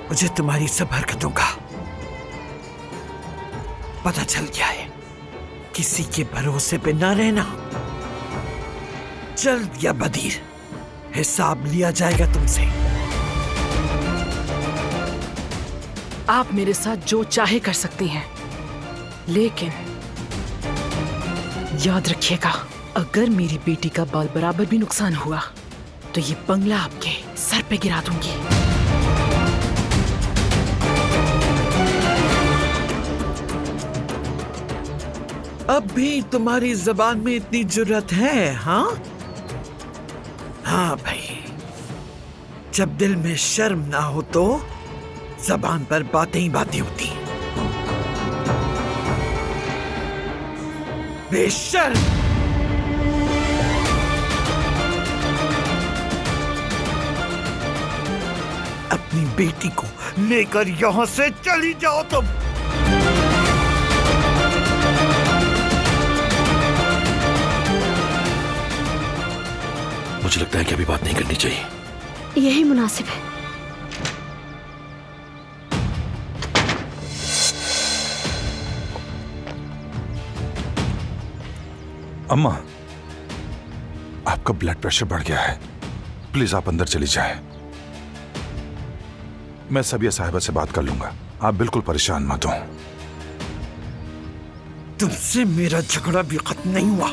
मुझे तुम्हारी सब हरकतों का पता चल गया है। किसी के भरोसे पे ना रहना। जल्द या बदीर हिसाब लिया जाएगा तुमसे। आप मेरे साथ जो चाहे कर सकती हैं, लेकिन याद रखिएगा, अगर मेरी बेटी का बाल बराबर भी नुकसान हुआ तो ये बंगला आपके सर पे गिरा दूंगी। अब भी तुम्हारी जबान में इतनी जुर्रत है? हाँ हाँ भाई, जब दिल में शर्म ना हो तो जबान पर बातें ही बातें होती। बेशर्म! अपनी बेटी को लेकर यहां से चली जाओ तुम। मुझे लगता है कि अभी बात नहीं करनी चाहिए। यही मुनासिब है। अम्मा, आपका ब्लड प्रेशर बढ़ गया है, प्लीज आप अंदर चली जाएं। मैं सबिया साहिबा से बात कर लूंगा, आप बिल्कुल परेशान मत हो। तुमसे मेरा झगड़ा भी खत्म नहीं हुआ।